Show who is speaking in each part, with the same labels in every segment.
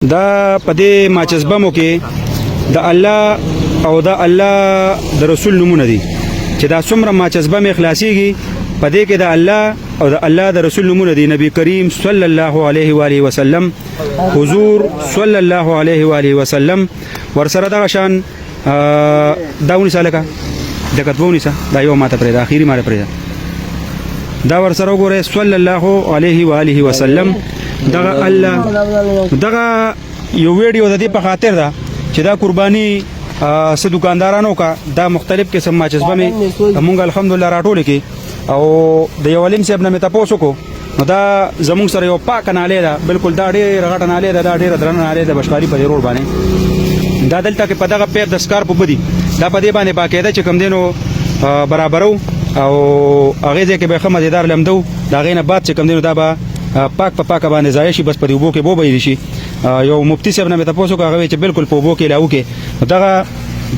Speaker 1: دا پدې ماچس بمو کې د الله او د الله د رسول نمونه دي چې دا څومره ماچس بم اخلاصيږي پدې کې د الله او د الله د رسول نمونه دي. نبی کریم صلی الله علیه و آله وسلم، حضور صلی الله علیه و آله وسلم ورسره دا شان داونی سالکا دکتبونی سا دا یو ماته پرې دا اخیری ماته پرې دا ورسره وګوره صلی الله علیه و آله وسلم. دغه الله دغه یو ویډیو د دې په خاطر دا چې دا قرباني څه دکاندارانو کا دا مختلف قسم ماچس بمې مونږ الحمدلله راټول کې او د یو علم صاحب نه تاسو کو نو دا زموږ سره یو پاک ناله ده، بالکل دا ډېر غټه ناله ده، دا ډېر درنه ناله ده بشکاري په روډ باندې. دا دلته کې په دغه پیر د سکار په بدی دا په دې باندې باقاعده چې کم دینو برابرو او هغه ځکه به خمدیدار لمدو دا غینه بعد چې کم دینو دا به پاک په پاک باندې ځای شي، بس په دې وبو کې بو به شي. یو مفتی صاحب نه تاسو کو هغه چې بالکل په وبو کې لاو کې دغه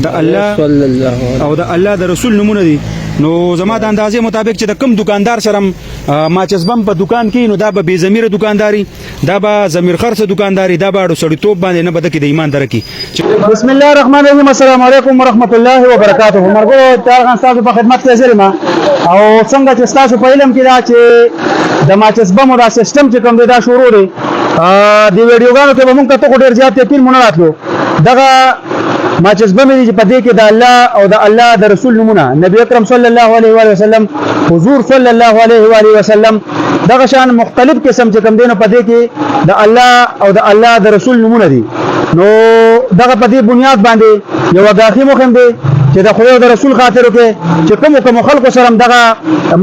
Speaker 1: د الله صلی الله او د الله د رسول نمونه دي. نو زما د اندازې مطابق چې د کم دکاندار سره ماچس بم په دکان کې نو دا به بے ضمیر دکانداری، دا به ضمیر خرڅ دکانداری، دا به سړیتوب باندې نه بده کې د ایمان درکې. بسم الله الرحمن الرحیم. السلام علیکم ورحمت الله وبرکاته. مرګو تاسو تاسو په خدمت کې حاضر ما او څنګه چې تاسو په علم کې دا چې د ماچس بم دا سیستم چې کوم دا شروع دی د ویډیوګانو ته موږ ته ډیر زیات یقین مونږ راتلو. دغه ماچس بم دي چې په دې کې د الله او د الله د رسول نمونه نبی اکرم صلی الله علیه و آله وسلم، حضور صلی الله علیه و آله وسلم دغه شان مختلف قسم چې کوم دینو په دې کې د الله او د الله د رسول نمونه دي. نو دغه په دې بنیاد باندې یو غاخي مخم دی چې د خدای او د رسول خاطر کې چې کوم خلکو سره دغه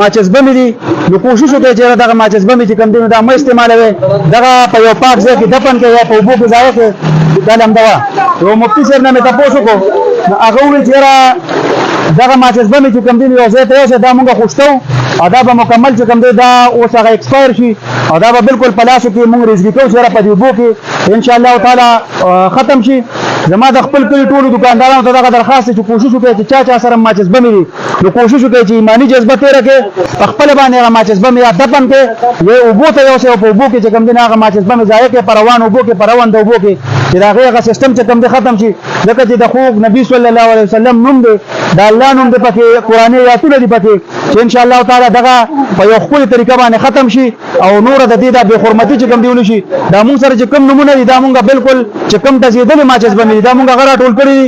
Speaker 1: ماچس بم دي نو کوشش وکړي چې دغه ماچس بم چې کوم دینو دا مې استعمالوي دغه په یو پاک ځای کې دفن کړي یا په وبو کې ځای کې کلام دوا. یو مفتی صاحب نه تاسو کو هغه وی چې دغه ماچس بم چې کوم دینو یو ځای ته اوسه دا مونږه خوشتو ادا به مکمل چې کوم دی دا اوس هغه ایکسپایر شي او دا به بالکل پلاسو کې مونږ رزق کوو چې په دې وبو کې ان شاء الله تعالی ختم شي. زما د خپل کلی ټولو دکاندارانو ته دغه درخواست چې کوشش وکړي چې چا سره ماچس بم دي نو کوشش وکړي چې ایمانی جذبه تیر کړي خپل باندې هغه ماچس بم یا دفن کړي یو وبو ته یو څه په وبو کې چې کوم دی هغه ماچس بم ځای کې پروان وبو کې پروان د وبو کې چې دا هغه سیستم چې کوم دی ختم شي. ځکه چې د خوږ نبی صلی الله علیه وسلم نوم دی، د الله نوم دی پکې، قرآني آیاتونه دي پکې چې ان شاء الله تعالی دغه په یو خپل طریقه باندې ختم شي او نور د دې د بے حرمتي چې کوم دیول شي. دا مونږ سره چې کوم نمونه دي دا مونږ بالکل چې کوم تزیدل ماچس بم دي دا مونږ غره ټول کړی،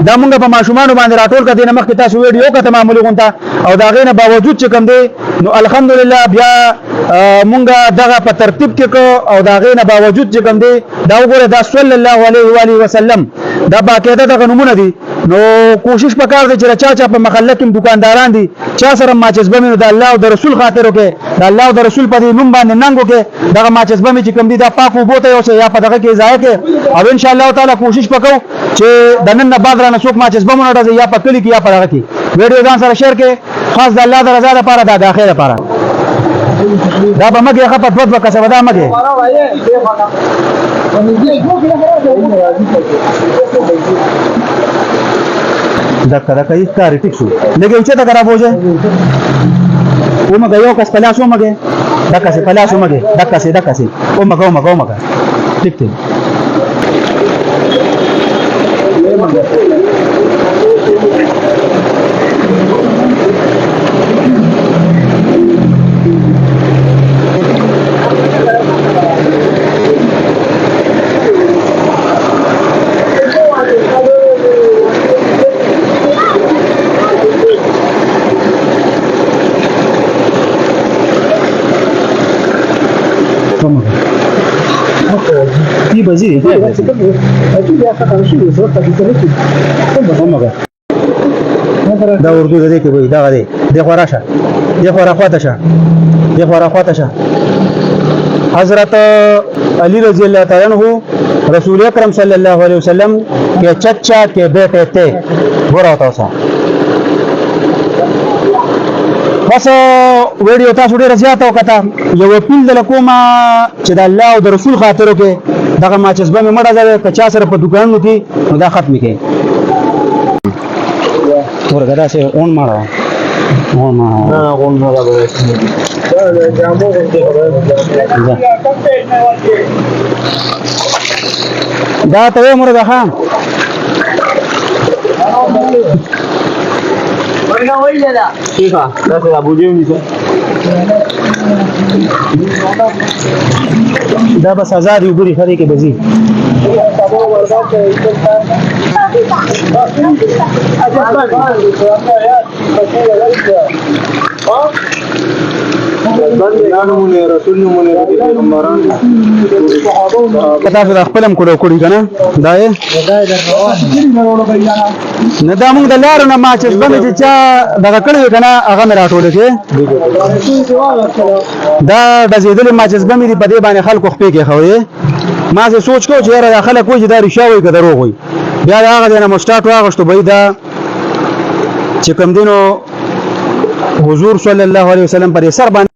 Speaker 1: دا مونږ په ماشومان باندې راټول کړي. نه مخکې تاسو ویډیو کته معمولی غونته او دا غینه باوجود چې کوم دی نو الحمدلله بیا مونږ دغه په ترتیب کې کو او دا غینه باوجود چې کوم دی دا وګوره دا صلی الله علیه و آله وسلم دا باقاعده دغه نمونه دي. نو کوشش وکړئ چې چا په محله کې دکانداران دي چا سره ماچس بم د الله او د رسول خاطر وکړي، د الله او د رسول په نوم باندې ننګ وکړي. دغه ماچس بم چې کوم دي دا پاک وبوته یو څه یا په دغه کې ځای کې او ان شاء الله تعالی کوشش وکړو چې د نن نه بعد را نسوک ماچس بم نه راځي یا په کلی کې یا په دغه کې ویډیو ځان سره شیر کړئ خاص د الله د رضا لپاره د اخر لپاره. دا به مګه خپل دوت وکړه ودا مګه دکا یې کاری ټیک شو لګي چې دا خراب وځي او مګه یو کس پلاس و مګه دکا سي پلاس و مګه دکا سي او مګه ټیک ټیک بزی دی دا اردو ده کې وای دا دی د خراشه د خواته شه حضرت علی رضی اللہ تعالی عنہ رسول اکرم صلی اللہ علیہ وسلم کے چچا کے بیٹے تھے. غور تاسو بس ویډیو تاسو ډیر زیات وکړه یو پیل د کومه چې د الله او د رسول خاطر کې دغه ماچس بم مړه ځای په چا سره په دکانونو کې نو دا ختم کړي ورګه دا سه اون مارا دا ته مرده خان
Speaker 2: ورنه ویل دا
Speaker 3: ٹھیک ہے دس ابو جی نیسه
Speaker 1: دا بس آزاد یو ګوري خدای کې بزي کتاب د خپلم کولو کړی کنه دا یې نه دا موږ د لارو نه ما چې باندې چې چا دغه کړی کنه هغه مې راټول کې دا د زیدل ما چې باندې په دې باندې خلکو خپې کې خوي ما زه سوچ کو چې یاره خلک وایي دا رښتیا وایي که دروغ وایي بیا دا هغه نه مستاټ واغشتو به دا چې کوم دینو حضور صلی الله علیه وسلم پر سر باندې